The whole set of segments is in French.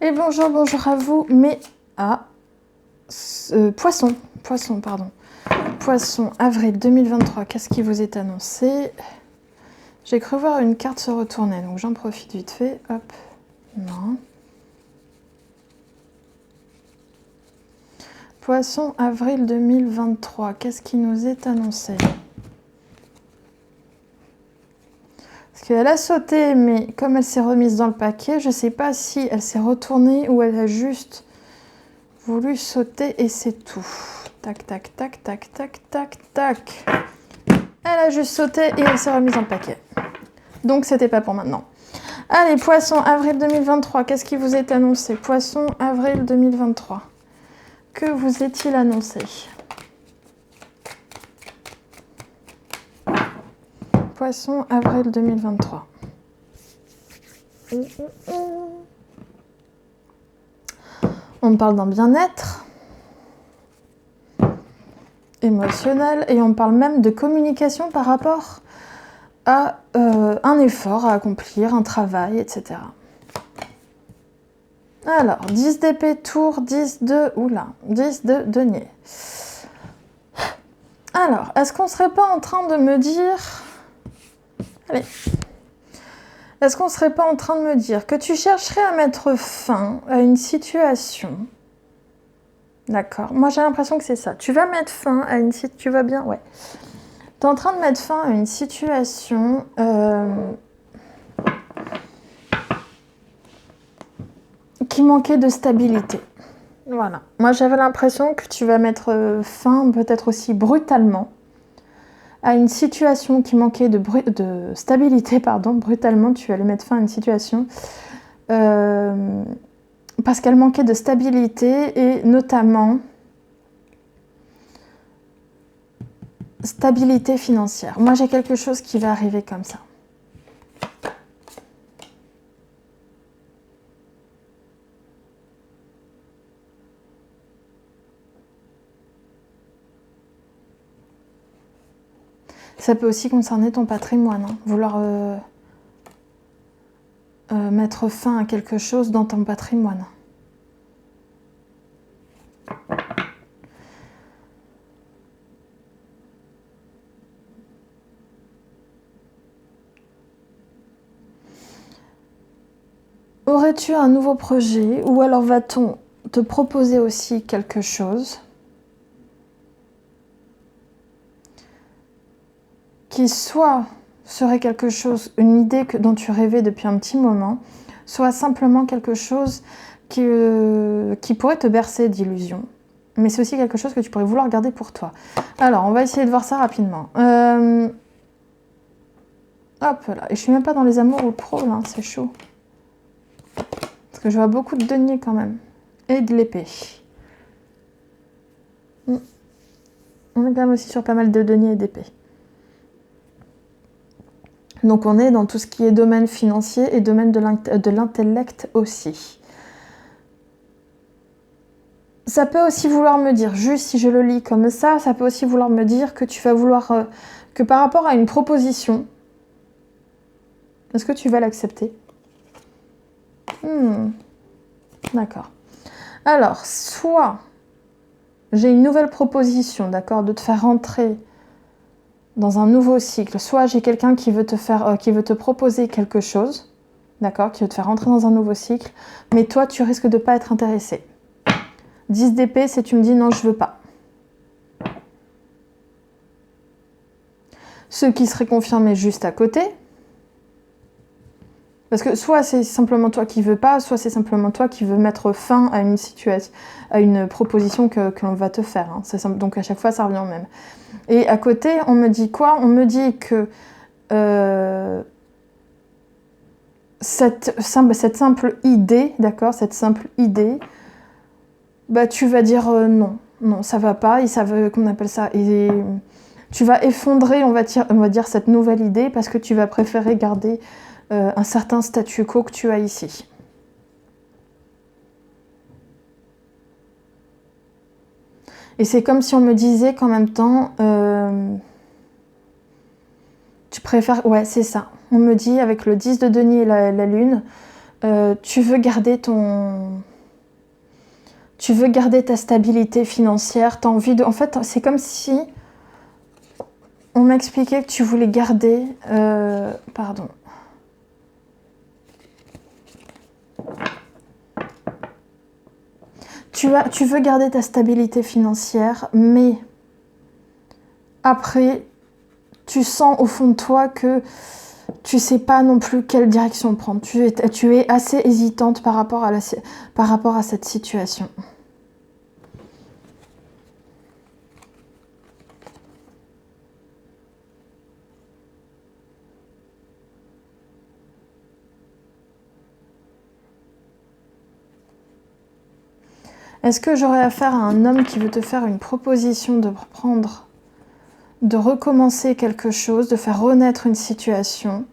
Et bonjour, bonjour à vous, mais à Poisson, pardon. Poisson, avril 2023, qu'est-ce qui vous est annoncé? J'ai cru voir une carte se retourner, donc j'en profite vite fait. Hop, non. Poisson, avril 2023, qu'est-ce qui nous est annoncé? Parce qu'elle a sauté, mais comme elle s'est remise dans le paquet, je ne sais pas si elle s'est retournée ou elle a juste voulu sauter et c'est tout. Tac, tac, tac, tac, tac, tac, tac. Elle a juste sauté et elle s'est remise dans le paquet. Donc c'était pas pour maintenant. Allez, Poisson, avril 2023, qu'est-ce qui vous est annoncé? Poisson, avril 2023. Que vous est-il annoncé? Poisson, avril 2023. On parle d'un bien-être émotionnel et on parle même de communication par rapport à un effort à accomplir, un travail, etc. Alors, 10 d'épée, tour, 10 de... Oula, 10 de denier. Alors, est-ce qu'on serait pas en train de me dire... Allez. Est-ce qu'on serait pas en train de me dire que tu chercherais à mettre fin à une situation... D'accord. Moi, j'ai l'impression que c'est ça. Tu vas mettre fin à une situation... Tu vas bien? Ouais. Tu es en train de mettre fin à une situation... qui manquait de stabilité. Voilà. Moi, j'avais l'impression que tu vas mettre fin, peut-être aussi brutalement, à une situation qui manquait de stabilité, pardon. Brutalement, tu allais mettre fin à une situation parce qu'elle manquait de stabilité et notamment stabilité financière. Moi, j'ai quelque chose qui va arriver comme ça. Ça peut aussi concerner ton patrimoine, hein. Vouloir mettre fin à quelque chose dans ton patrimoine. Aurais-tu un nouveau projet ou alors va-t-on te proposer aussi quelque chose qui soit serait quelque chose, une idée dont tu rêvais depuis un petit moment, soit simplement quelque chose qui pourrait te bercer d'illusions. Mais c'est aussi quelque chose que tu pourrais vouloir garder pour toi. Alors, on va essayer de voir ça rapidement. Hop là. Et je suis même pas dans les amours ou pro, là, c'est chaud. Parce que je vois beaucoup de deniers quand même. Et de l'épée. On est quand même aussi sur pas mal de deniers et d'épée. Donc on est dans tout ce qui est domaine financier et domaine de l'intellect aussi. Ça peut aussi vouloir me dire, juste si je le lis comme ça peut aussi vouloir me dire que tu vas vouloir, que par rapport à une proposition, est-ce que tu vas l'accepter? D'accord. Alors, soit j'ai une nouvelle proposition, d'accord, de te faire rentrer dans un nouveau cycle, soit j'ai quelqu'un qui veut te proposer quelque chose, d'accord, qui veut te faire rentrer dans un nouveau cycle, mais toi, tu risques de ne pas être intéressé. 10 d'épée, c'est tu me dis non, je veux pas. Ce qui serait confirmé juste à côté, parce que soit c'est simplement toi qui veux pas, soit c'est simplement toi qui veux mettre fin à une situation, à une proposition que l'on va te faire. Hein. Donc à chaque fois, ça revient au même. Et à côté, on me dit quoi? On me dit que cette simple idée, d'accord, cette simple idée, bah tu vas dire non, ça va pas, et ça veut qu'on appelle ça, et tu vas effondrer, on va dire cette nouvelle idée parce que tu vas préférer garder un certain statu quo que tu as ici. Et c'est comme si on me disait qu'en même temps, tu préfères... Ouais, c'est ça. On me dit, avec le 10 de denier et la lune, Tu veux garder ton... Tu veux garder ta stabilité financière, tu as envie de... En fait, c'est comme si on m'expliquait que tu voulais garder... Pardon. Tu veux garder ta stabilité financière, mais après, tu sens au fond de toi que tu sais pas non plus quelle direction prendre. Tu es assez hésitante par rapport à cette situation. Est-ce que j'aurais affaire à un homme qui veut te faire une proposition de reprendre, de recommencer quelque chose, de faire renaître une situation?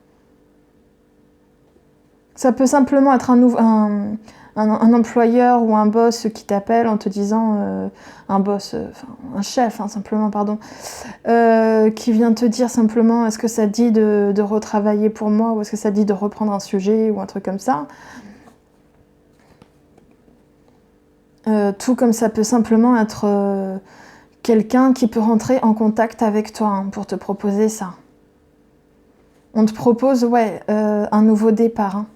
Ça peut simplement être un employeur ou un boss qui t'appelle en te disant, un chef, hein, simplement, pardon, qui vient te dire simplement, est-ce que ça te dit de retravailler pour moi, ou est-ce que ça te dit de reprendre un sujet ou un truc comme ça. Tout comme ça peut simplement être quelqu'un qui peut rentrer en contact avec toi, hein, pour te proposer ça. On te propose, ouais, un nouveau départ, hein.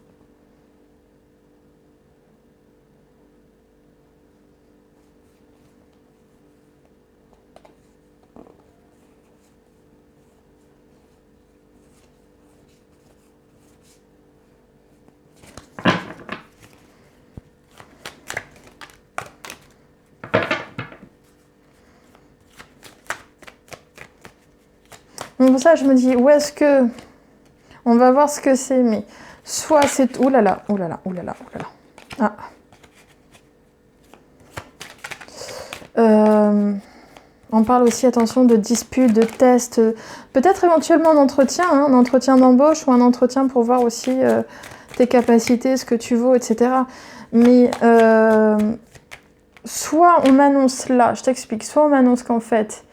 Donc pour ça, je me dis, où est-ce que... On va voir ce que c'est, mais soit c'est... Ouh là là, ouh là là, ouh là là, ouh là là. Ah. On parle aussi, attention, de disputes, de tests, peut-être éventuellement d'entretien, hein, un entretien d'embauche ou un entretien pour voir aussi tes capacités, ce que tu vaux, etc. Mais soit on m'annonce là, je t'explique, soit on m'annonce qu'en fait,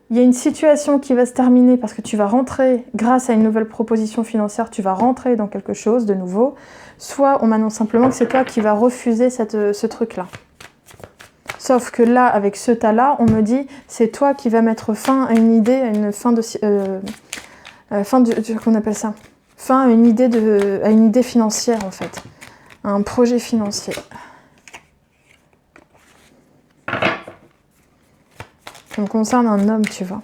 il y a une situation qui va se terminer parce que tu vas rentrer, grâce à une nouvelle proposition financière, tu vas rentrer dans quelque chose de nouveau, soit on m'annonce simplement que c'est toi qui vas refuser ce truc-là. Sauf que là, avec ce tas-là, on me dit, c'est toi qui vas mettre fin à une idée, à une fin de... qu'on appelle ça, fin à une idée financière, en fait. À un projet financier. Ça me concerne un homme, tu vois.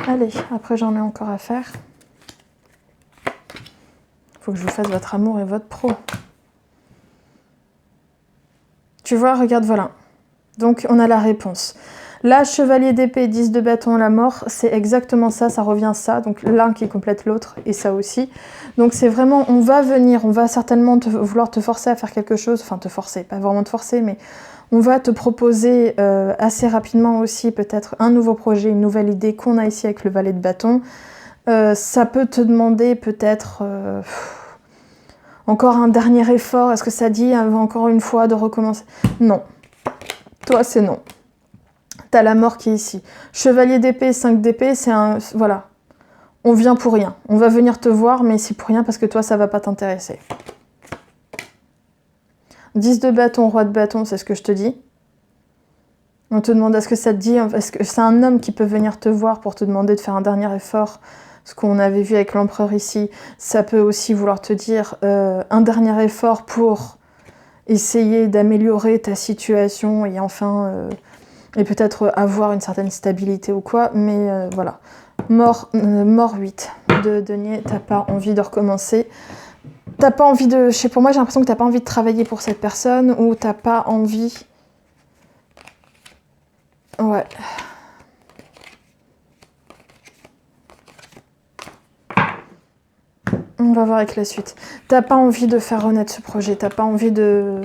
Allez, après j'en ai encore à faire. Faut que je vous fasse votre amour et votre pro. Tu vois, regarde, voilà. Donc, on a la réponse. Là, chevalier d'épée, 10 de bâton, la mort, c'est exactement ça, ça revient à ça. Donc, l'un qui complète l'autre, et ça aussi. Donc, c'est vraiment, on va certainement vouloir te forcer à faire quelque chose. Enfin, te forcer, pas vraiment te forcer, mais on va te proposer assez rapidement aussi, peut-être, un nouveau projet, une nouvelle idée qu'on a ici avec le valet de bâton. Ça peut te demander, peut-être... encore un dernier effort, est-ce que ça dit encore une fois de recommencer? Non. Toi, c'est non. T'as la mort qui est ici. Chevalier d'épée, 5 d'épée, c'est un... Voilà. On vient pour rien. On va venir te voir, mais c'est pour rien parce que toi, ça va pas t'intéresser. 10 de bâton, roi de bâton, c'est ce que je te dis. On te demande, est-ce que ça te dit... Est-ce que c'est un homme qui peut venir te voir pour te demander de faire un dernier effort? Ce qu'on avait vu avec l'empereur ici, ça peut aussi vouloir te dire un dernier effort pour essayer d'améliorer ta situation et enfin, et peut-être avoir une certaine stabilité ou quoi, mais voilà. Mort 8 de denier, t'as pas envie de recommencer. T'as pas envie de... Pour moi, j'ai l'impression que t'as pas envie de travailler pour cette personne ou t'as pas envie... Ouais... On va voir avec la suite. T'as pas envie de faire renaître ce projet, t'as pas envie de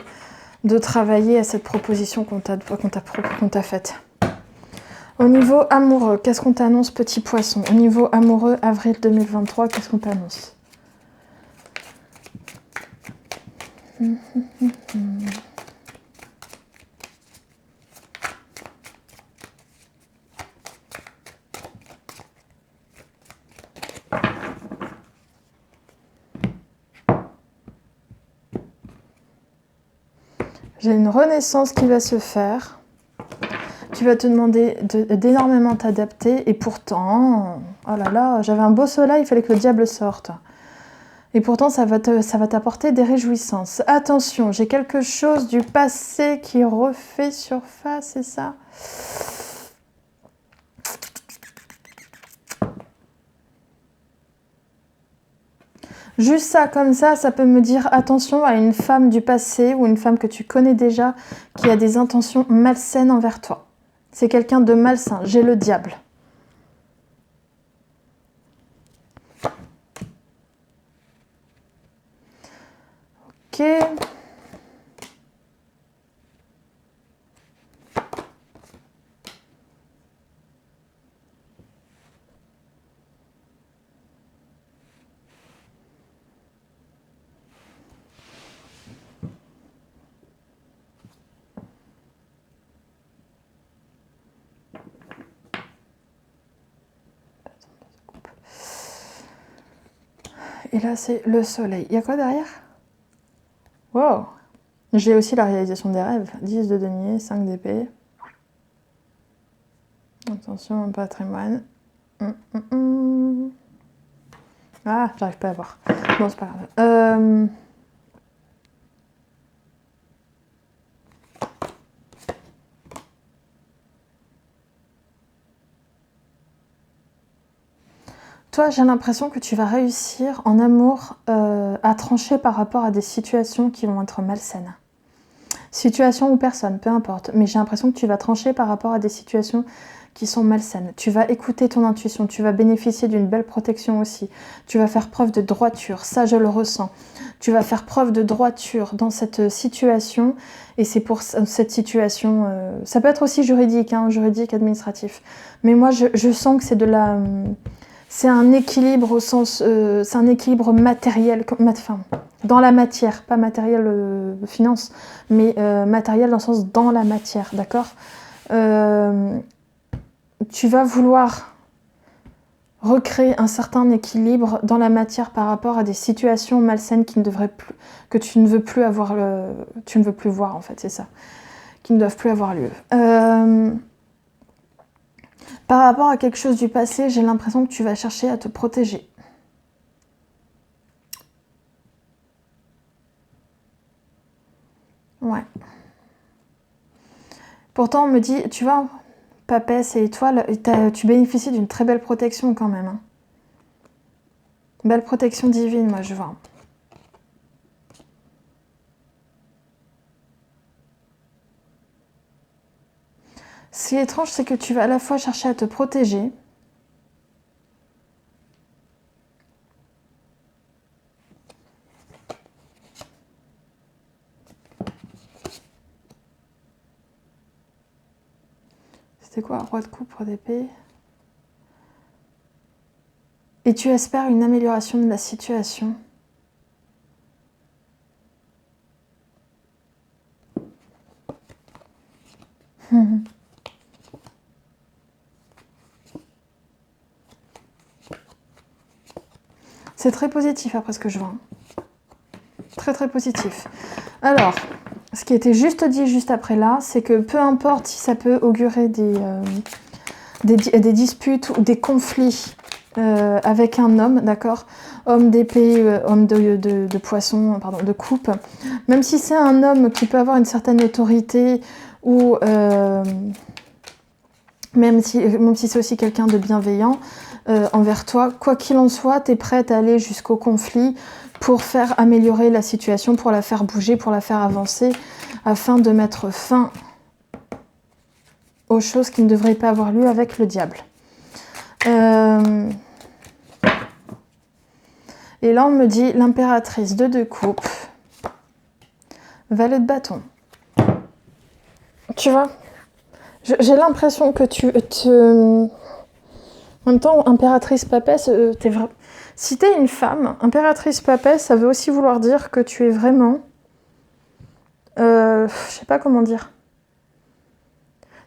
travailler à cette proposition qu'on t'a faite. Au niveau amoureux, qu'est-ce qu'on t'annonce, petit poisson? Au niveau amoureux, avril 2023, qu'est-ce qu'on t'annonce? J'ai une renaissance qui va se faire. Tu vas te demander d'énormément t'adapter. Et pourtant, oh là là, j'avais un beau soleil, il fallait que le diable sorte. Et pourtant, ça va t'apporter des réjouissances. Attention, j'ai quelque chose du passé qui refait surface, c'est ça? Juste ça, comme ça peut me dire attention à une femme du passé ou une femme que tu connais déjà qui a des intentions malsaines envers toi. C'est quelqu'un de malsain. J'ai le diable. Ok. Et là, c'est le soleil. Il y a quoi derrière? Wow! J'ai aussi la réalisation des rêves. 10 de denier, 5 d'épée. Attention, un patrimoine. Ah, j'arrive pas à voir. Bon, c'est pas grave. Toi, j'ai l'impression que tu vas réussir en amour à trancher par rapport à des situations qui vont être malsaines. Situation ou personne, peu importe. Mais j'ai l'impression que tu vas trancher par rapport à des situations qui sont malsaines. Tu vas écouter ton intuition, tu vas bénéficier d'une belle protection aussi. Tu vas faire preuve de droiture, ça je le ressens. Tu vas faire preuve de droiture dans cette situation. Et c'est pour cette situation... ça peut être aussi juridique, hein, juridique, administratif. Mais moi, je sens que c'est de la... c'est un équilibre au sens... c'est un équilibre matériel, enfin, dans la matière, pas matériel finance, mais matériel dans le sens dans la matière, d'accord? Tu vas vouloir recréer un certain équilibre dans la matière par rapport à des situations malsaines qui ne devraient plus, que tu ne veux plus avoir, tu ne veux plus voir en fait, c'est ça, qui ne doivent plus avoir lieu. Par rapport à quelque chose du passé, j'ai l'impression que tu vas chercher à te protéger. Ouais. Pourtant, on me dit, tu vois, Papesse et étoile, tu bénéficies d'une très belle protection quand même. Hein. Belle protection divine, moi, je vois. Ce qui est étrange, c'est que tu vas à la fois chercher à te protéger, c'était quoi, roi de coupe, roi d'épée? Et tu espères une amélioration de la situation. C'est très positif après ce que je vois. Très très positif. Alors, ce qui était juste dit juste après là, c'est que peu importe si ça peut augurer des disputes ou des conflits avec un homme, d'accord, homme d'épée, homme de poisson, pardon, de coupe, même si c'est un homme qui peut avoir une certaine autorité ou même si c'est aussi quelqu'un de bienveillant envers toi, quoi qu'il en soit, tu es prête à aller jusqu'au conflit pour faire améliorer la situation, pour la faire bouger, pour la faire avancer, afin de mettre fin aux choses qui ne devraient pas avoir lieu avec le diable. Et là, on me dit l'impératrice de 2 coupes, valet de bâton. Tu vois, j'ai l'impression que en même temps, impératrice papesse, si t'es une femme, impératrice papesse, ça veut aussi vouloir dire que tu es vraiment... je sais pas comment dire.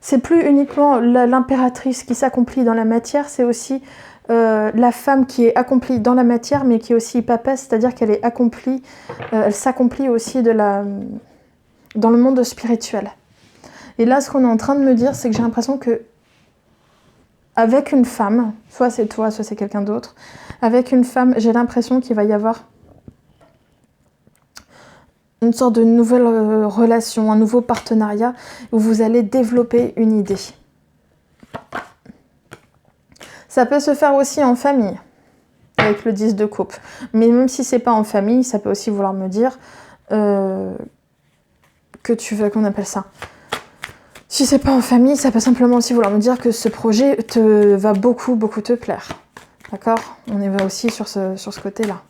C'est plus uniquement l'impératrice qui s'accomplit dans la matière, c'est aussi la femme qui est accomplie dans la matière, mais qui est aussi papesse, c'est-à-dire qu'elle est accomplie, elle s'accomplit aussi de dans le monde spirituel. Et là, ce qu'on est en train de me dire, c'est que j'ai l'impression que avec une femme, soit c'est toi, soit c'est quelqu'un d'autre, avec une femme, j'ai l'impression qu'il va y avoir une sorte de nouvelle relation, un nouveau partenariat où vous allez développer une idée. Ça peut se faire aussi en famille, avec le 10 de coupe. Mais même si c'est pas en famille, ça peut aussi vouloir me dire que tu veux qu'on appelle ça. Si c'est pas en famille, ça peut simplement aussi vouloir me dire que ce projet va beaucoup te plaire. D'accord? On y va aussi sur ce côté-là.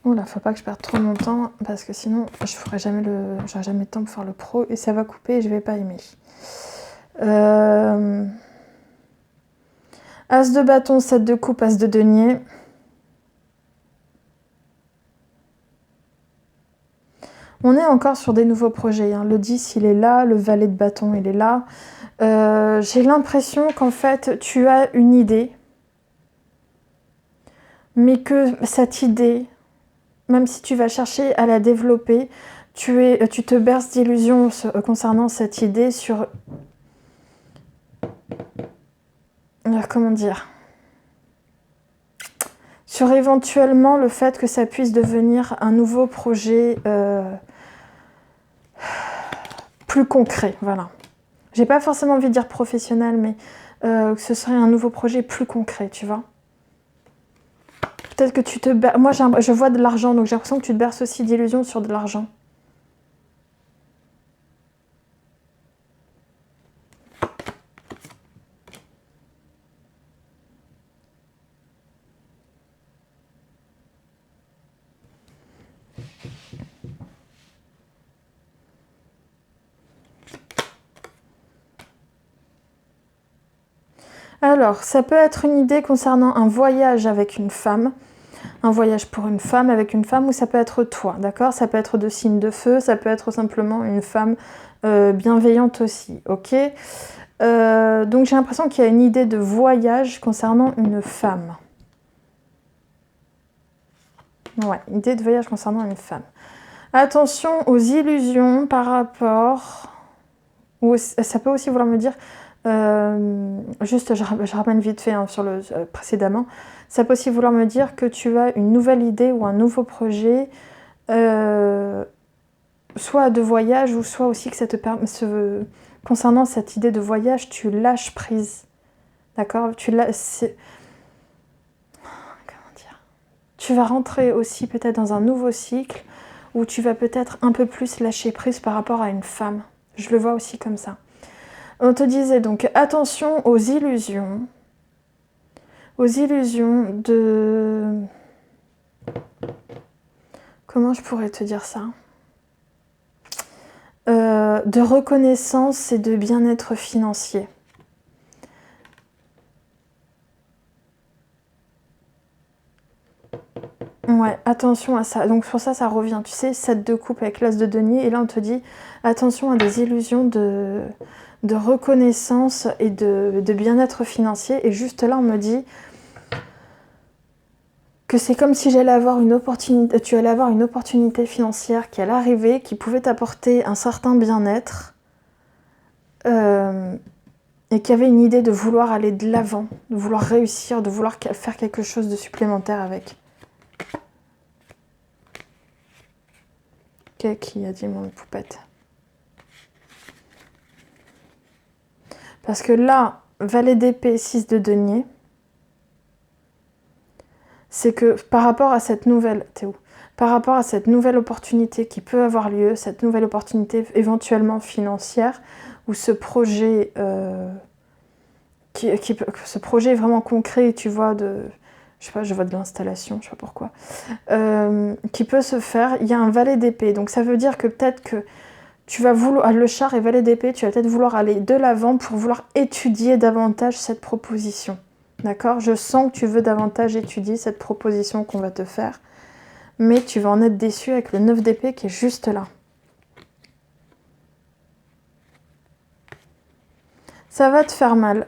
Oula, faut pas que je perde trop mon temps parce que sinon j'aurai jamais le temps pour faire le pro et ça va couper et je vais pas aimer. As de bâton, 7 de coupe, as de denier. On est encore sur des nouveaux projets. Hein. Le 10, il est là. Le valet de bâton, il est là. J'ai l'impression qu'en fait, tu as une idée. Mais que cette idée, même si tu vas chercher à la développer, tu te berces d'illusions concernant cette idée sur... comment dire ? Sur éventuellement le fait que ça puisse devenir un nouveau projet plus concret, voilà. J'ai pas forcément envie de dire professionnel, mais que ce serait un nouveau projet plus concret, tu vois. Peut-être que tu te berces... Moi, je vois de l'argent, donc j'ai l'impression que tu te berces aussi d'illusions sur de l'argent. Alors, ça peut être une idée concernant un voyage avec une femme, un voyage pour une femme avec une femme, ou ça peut être toi, d'accord? Ça peut être de signe de feu, ça peut être simplement une femme bienveillante aussi, ok? Donc j'ai l'impression qu'il y a une idée de voyage concernant une femme. Ouais, idée de voyage concernant une femme. Attention aux illusions par rapport... Ou ça peut aussi vouloir me dire... juste, je ramène vite fait hein, sur le précédemment. Ça peut aussi vouloir me dire que tu as une nouvelle idée ou un nouveau projet, soit de voyage ou soit aussi que ça te permet... Concernant cette idée de voyage, tu lâches prise. D'accord? Comment dire? Tu vas rentrer aussi peut-être dans un nouveau cycle où tu vas peut-être un peu plus lâcher prise par rapport à une femme. Je le vois aussi comme ça. On te disait donc attention aux illusions de... Comment je pourrais te dire ça? De reconnaissance et de bien-être financier. Ouais, attention à ça. Donc pour ça, ça revient. Tu sais, 7 de coupe avec l'as de denier. Et là, on te dit attention à des illusions de reconnaissance et de bien-être financier. Et juste là, on me dit que c'est comme si j'allais avoir une opportunité, tu allais avoir une opportunité financière qui allait arriver, qui pouvait t'apporter un certain bien-être. Et qui avait une idée de vouloir aller de l'avant, de vouloir réussir, de vouloir faire quelque chose de supplémentaire avec. Qui a dit mon poupette? Parce que là, valet d'épée, 6 de denier, c'est que par rapport à cette nouvelle... T'es où? Par rapport à cette nouvelle opportunité qui peut avoir lieu, cette nouvelle opportunité éventuellement financière, où ce projet... ce projet est vraiment concret, tu vois, je sais pas, je vois de l'installation, je sais pas pourquoi, qui peut se faire. Il y a un valet d'épée, donc ça veut dire que peut-être que tu vas vouloir, le char et valet d'épée, tu vas peut-être vouloir aller de l'avant pour vouloir étudier davantage cette proposition. D'accord? Je sens que tu veux davantage étudier cette proposition qu'on va te faire, mais tu vas en être déçu avec le 9 d'épée qui est juste là. Ça va te faire mal.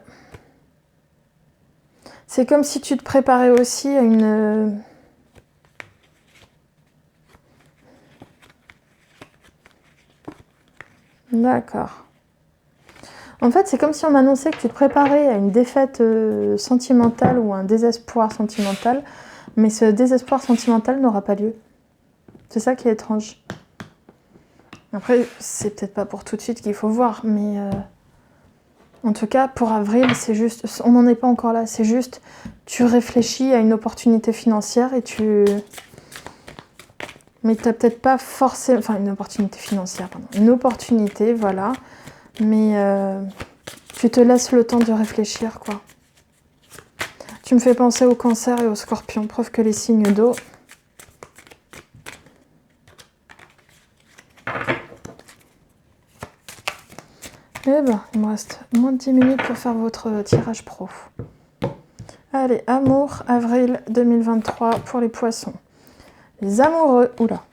C'est comme si tu te préparais aussi à une... D'accord. En fait, c'est comme si on m'annonçait que tu te préparais à une défaite sentimentale ou un désespoir sentimental, mais ce désespoir sentimental n'aura pas lieu. C'est ça qui est étrange. Après, c'est peut-être pas pour tout de suite qu'il faut voir, mais en tout cas, pour avril, c'est juste... On n'en est pas encore là, c'est juste... Tu réfléchis à une opportunité financière et tu... Mais t'as peut-être pas forcément... Enfin, une opportunité financière, pardon. Une opportunité, voilà. Mais tu te laisses le temps de réfléchir, quoi. Tu me fais penser au Cancer et au Scorpion, preuve que les signes d'eau... Eh ben, il me reste moins de 10 minutes pour faire votre tirage pro. Allez, amour, avril 2023 pour les poissons. Les amoureux, oula.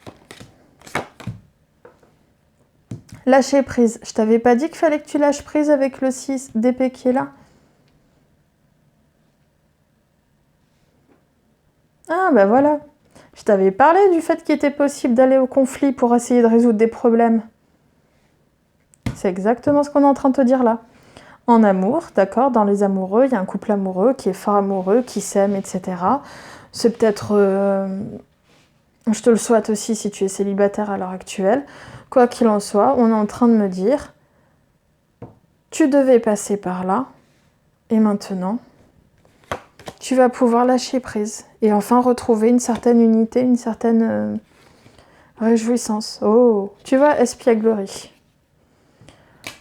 Lâcher prise. Je t'avais pas dit qu'il fallait que tu lâches prise avec le 6 d'épée qui est là? Ah, bah voilà. Je t'avais parlé du fait qu'il était possible d'aller au conflit pour essayer de résoudre des problèmes. C'est exactement ce qu'on est en train de te dire là. En amour, d'accord, dans les amoureux, il y a un couple amoureux qui est fort amoureux, qui s'aime, etc. C'est peut-être... je te le souhaite aussi si tu es célibataire à l'heure actuelle. Quoi qu'il en soit, on est en train de me dire, tu devais passer par là, et maintenant, tu vas pouvoir lâcher prise. Et enfin retrouver une certaine unité, une certaine réjouissance. Oh, tu vois, espièglerie.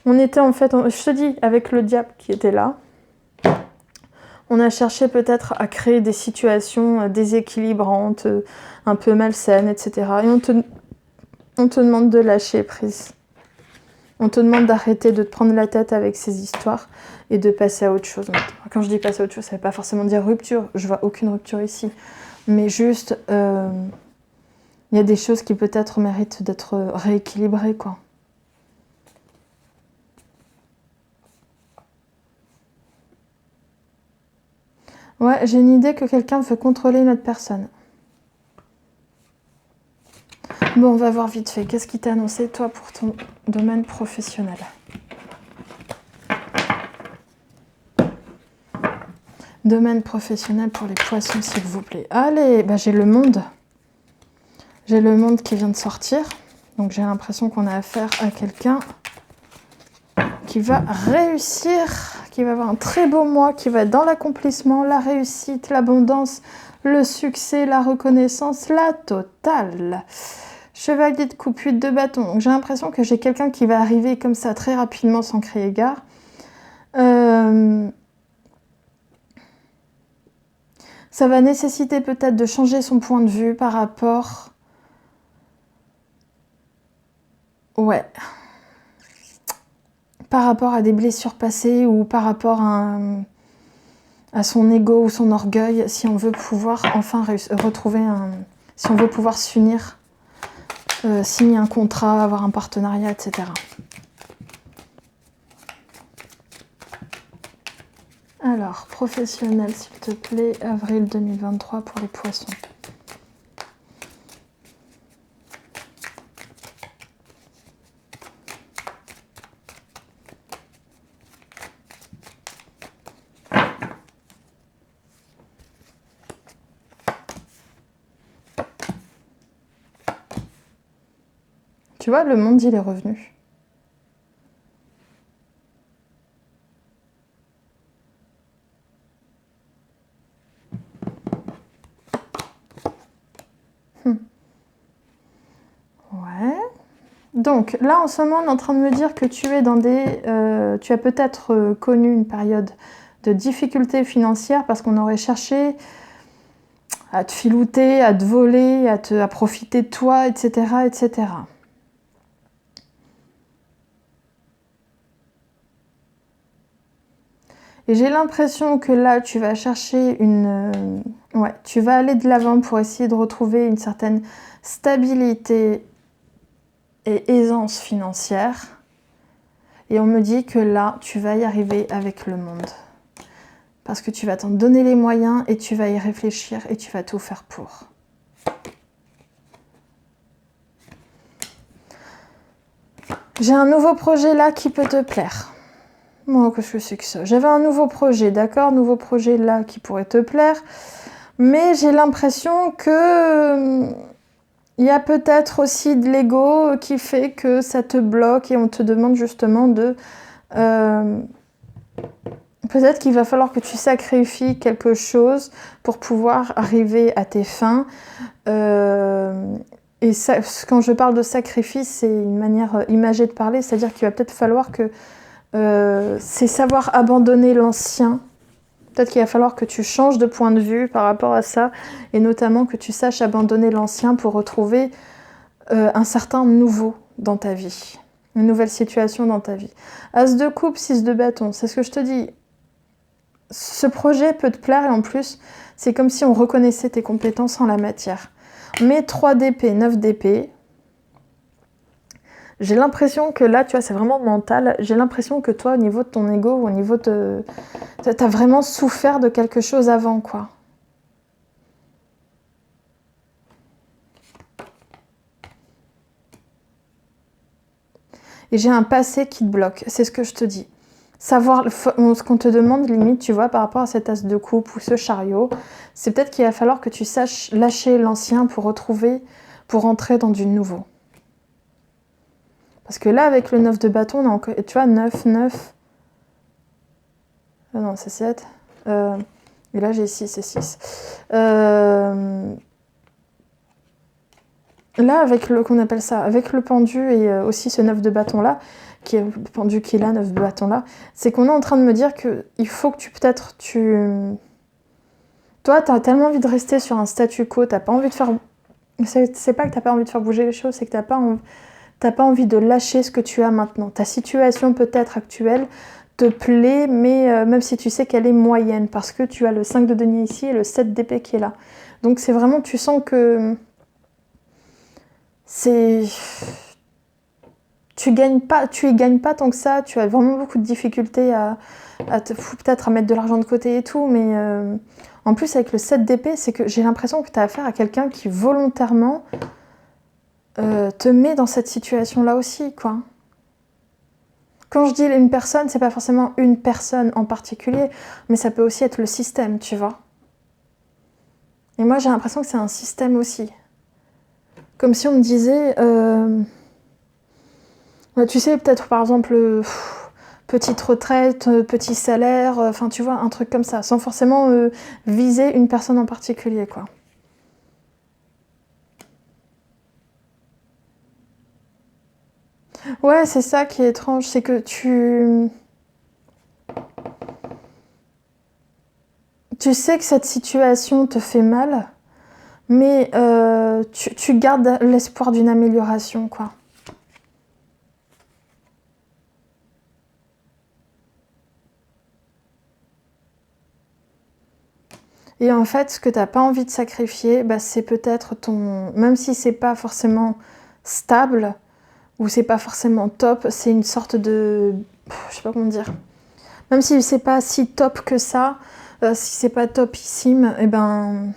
On était en fait, je te dis, avec le diable qui était là, on a cherché peut-être à créer des situations déséquilibrantes, un peu malsaines, etc. Et on te demande de lâcher prise. On te demande d'arrêter de te prendre la tête avec ces histoires et de passer à autre chose. Quand je dis passer à autre chose, ça ne veut pas forcément dire rupture. Je vois aucune rupture ici. Mais juste, il y a des choses qui peut-être méritent d'être rééquilibrées, quoi. Ouais, j'ai une idée que quelqu'un veut contrôler une autre personne. Bon, on va voir vite fait. Qu'est-ce qui t'a annoncé, toi, pour ton domaine professionnel? Domaine professionnel pour les poissons, s'il vous plaît. Allez, bah, j'ai le monde. J'ai le monde qui vient de sortir. Donc, j'ai l'impression qu'on a affaire à quelqu'un qui va réussir, qui va avoir un très beau mois, qui va être dans l'accomplissement, la réussite, l'abondance, le succès, la reconnaissance, la totale. Chevalier de coupe, 8 de bâton. Donc, j'ai l'impression que j'ai quelqu'un qui va arriver comme ça très rapidement sans crier gare. Ça va nécessiter peut-être de changer son point de vue par rapport... Ouais. Par rapport à des blessures passées ou par rapport à son ego ou son orgueil, si on veut pouvoir enfin retrouver un... Si on veut pouvoir s'unir, signer un contrat, avoir un partenariat, etc. Alors, professionnel, s'il te plaît, avril 2023 pour les poissons. Tu vois, le monde, il est revenu. Ouais. Donc, là, en ce moment, on est en train de me dire que tu es dans des... tu as peut-être connu une période de difficultés financières parce qu'on aurait cherché à te filouter, à te voler, à profiter de toi, etc., etc. Et j'ai l'impression que là, tu vas chercher une... ouais, tu vas aller de l'avant pour essayer de retrouver une certaine stabilité et aisance financière. Et on me dit que là, tu vas y arriver avec le monde. Parce que tu vas t'en donner les moyens et tu vas y réfléchir et tu vas tout faire pour. J'ai un nouveau projet là qui peut te plaire. Moi, qu'est-ce que c'est que ça? J'avais un nouveau projet, d'accord? Nouveau projet là qui pourrait te plaire. Mais j'ai l'impression que il y a peut-être aussi de l'ego qui fait que ça te bloque et on te demande justement de... peut-être qu'il va falloir que tu sacrifies quelque chose pour pouvoir arriver à tes fins. Et ça, quand je parle de sacrifice, c'est une manière imagée de parler, c'est-à-dire qu'il va peut-être falloir que... c'est savoir abandonner l'ancien. Peut-être qu'il va falloir que tu changes de point de vue par rapport à ça, et notamment que tu saches abandonner l'ancien pour retrouver un certain nouveau dans ta vie, une nouvelle situation dans ta vie. As de coupe, 6 de bâton, c'est ce que je te dis. Ce projet peut te plaire et en plus, c'est comme si on reconnaissait tes compétences en la matière. Mais 3 d'épée, 9 d'épée, j'ai l'impression que là, tu vois, c'est vraiment mental. J'ai l'impression que toi, au niveau de ton ego, au niveau de... T'as vraiment souffert de quelque chose avant, quoi. Et j'ai un passé qui te bloque, c'est ce que je te dis. Savoir ce qu'on te demande, limite, tu vois, par rapport à cet as de coupe ou ce chariot, c'est peut-être qu'il va falloir que tu saches lâcher l'ancien pour rentrer dans du nouveau. Parce que là, avec le 9 de bâton, on a encore, tu vois, 9, 9. Ah non, c'est 7. Et là, j'ai 6 et 6. Là, avec le, qu'on appelle ça, avec le pendu et aussi ce 9 de bâton là, qui est le pendu qui est là, 9 de bâton là, c'est qu'on est en train de me dire qu'il faut que toi, t'as tellement envie de rester sur un statu quo, t'as pas envie de faire... C'est pas que t'as pas envie de faire bouger les choses, c'est que t'as pas envie de lâcher ce que tu as maintenant. Ta situation peut-être actuelle te plaît, mais même si tu sais qu'elle est moyenne, parce que tu as le 5 de denier ici et le 7 d'épée qui est là. Donc c'est vraiment, tu sens que... tu y gagnes pas tant que ça, tu as vraiment beaucoup de difficultés peut-être à mettre de l'argent de côté et tout, mais en plus avec le 7 d'épée, c'est que j'ai l'impression que tu as affaire à quelqu'un qui volontairement te met dans cette situation-là aussi, quoi. Quand je dis une personne, c'est pas forcément une personne en particulier, mais ça peut aussi être le système, tu vois. Et moi j'ai l'impression que c'est un système aussi. Comme si on me disait, tu sais, peut-être par exemple, petite retraite, petit salaire, enfin tu vois, un truc comme ça, sans forcément viser une personne en particulier, quoi. Ouais, c'est ça qui est étrange, c'est que tu sais que cette situation te fait mal, mais tu gardes l'espoir d'une amélioration, quoi. Et en fait, ce que tu n'as pas envie de sacrifier, bah, c'est peut-être ton... Même si c'est pas forcément stable, ou c'est pas forcément top, c'est une sorte de... Je sais pas comment dire. Même si c'est pas si top que ça, si c'est pas topissime, et ben...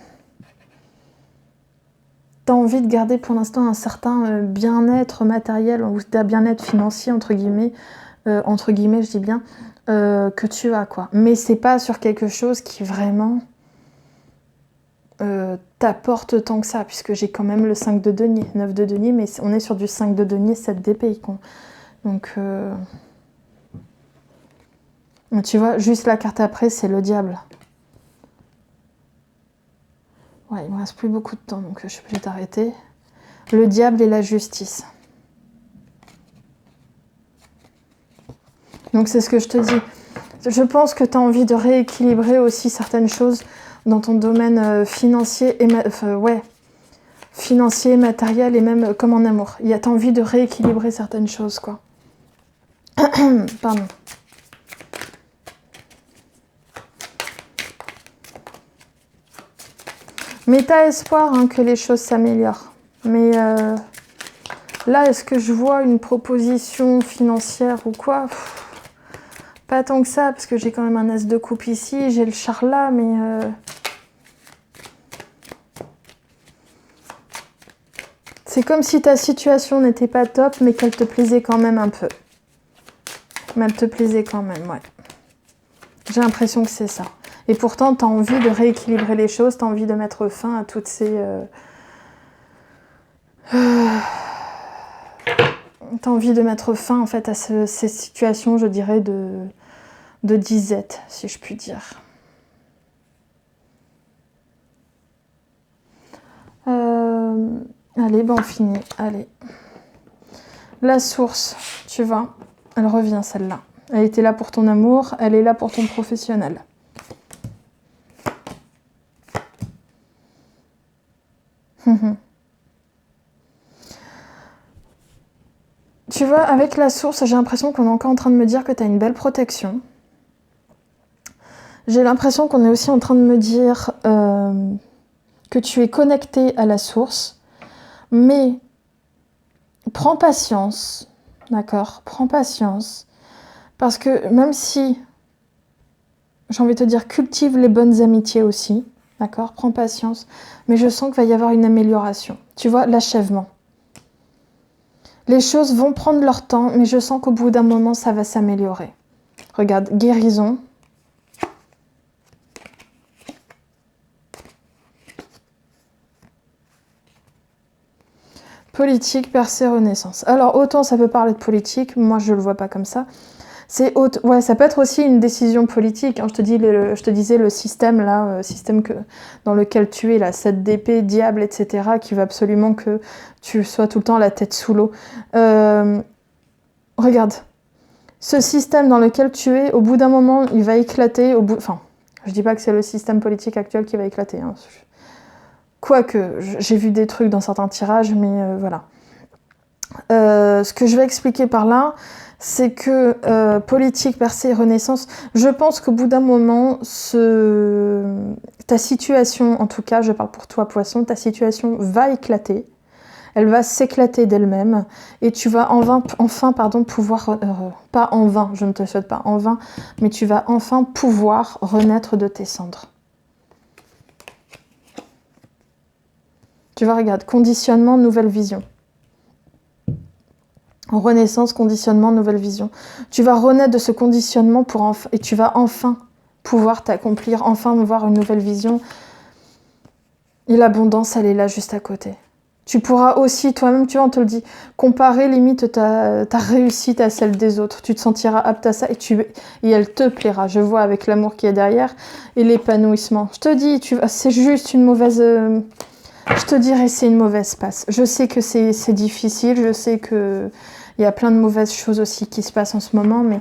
T'as envie de garder pour l'instant un certain bien-être matériel, ou un bien-être financier, entre guillemets, je dis bien, que tu as, quoi. Mais c'est pas sur quelque chose qui vraiment... t'apporte tant que ça, puisque j'ai quand même le 5 de denier, 9 de denier, mais on est sur du 5 de denier, 7 d'épée. Donc, tu vois, juste la carte après, c'est le diable. Ouais, il me reste plus beaucoup de temps, donc je suis obligée d'arrêter. Le diable et la justice. Donc c'est ce que je te dis. Je pense que tu as envie de rééquilibrer aussi certaines choses dans ton domaine financier financier, matériel et même comme en amour. Tu as envie de rééquilibrer certaines choses, quoi. Pardon. Mais tu as espoir que les choses s'améliorent. Mais là, est-ce que je vois une proposition financière ou quoi ? Pas tant que ça, parce que j'ai quand même un as de coupe ici, j'ai le char là, mais... C'est comme si ta situation n'était pas top, mais qu'elle te plaisait quand même un peu. Mais elle te plaisait quand même, ouais. J'ai l'impression que c'est ça. Et pourtant, tu as envie de rééquilibrer les choses, tu as envie de mettre fin à toutes ces... T'as envie de mettre fin en fait à ces situations, je dirais, de disette, si je puis dire. Allez, ben on finit. Allez. La source, tu vois, elle revient celle-là. Elle était là pour ton amour, elle est là pour ton professionnel. Tu vois, avec la source, j'ai l'impression qu'on est encore en train de me dire que tu as une belle protection. J'ai l'impression qu'on est aussi en train de me dire que tu es connecté à la source. Mais prends patience, d'accord? Prends patience. Parce que même si, j'ai envie de te dire, cultive les bonnes amitiés aussi, d'accord? Prends patience. Mais je sens qu'il va y avoir une amélioration. Tu vois, l'achèvement. Les choses vont prendre leur temps, mais je sens qu'au bout d'un moment, ça va s'améliorer. Regarde, guérison. Politique, percée, renaissance. Alors, autant ça peut parler de politique, moi je le vois pas comme ça. Ouais, ça peut être aussi une décision politique. Hein. Je te disais le système là, système dans lequel tu es, là, 7 d'épée, diable, etc., qui veut absolument que tu sois tout le temps la tête sous l'eau. Regarde, ce système dans lequel tu es, au bout d'un moment, il va éclater. Enfin, je dis pas que c'est le système politique actuel qui va éclater. Hein. Quoique, j'ai vu des trucs dans certains tirages, mais voilà. Ce que je vais expliquer par là, c'est que politique, percée, renaissance, je pense qu'au bout d'un moment, ta situation, en tout cas, je parle pour toi, poisson, ta situation va éclater. Elle va s'éclater d'elle-même et tu vas enfin pouvoir... pas en vain, je ne te souhaite pas en vain, mais tu vas enfin pouvoir renaître de tes cendres. Tu vois, regarde, conditionnement, nouvelle vision. Renaissance, conditionnement, nouvelle vision. Tu vas renaître de ce conditionnement et tu vas enfin pouvoir t'accomplir, enfin voir une nouvelle vision. Et l'abondance, elle est là juste à côté. Tu pourras aussi, toi-même, tu vois, on te le dit, comparer limite ta réussite à celle des autres. Tu te sentiras apte à ça et elle te plaira. Je vois avec l'amour qui est derrière et l'épanouissement. Je te dis, c'est juste une mauvaise... Je te dirais c'est une mauvaise passe. Je sais que c'est difficile, je sais qu'il y a plein de mauvaises choses aussi qui se passent en ce moment, mais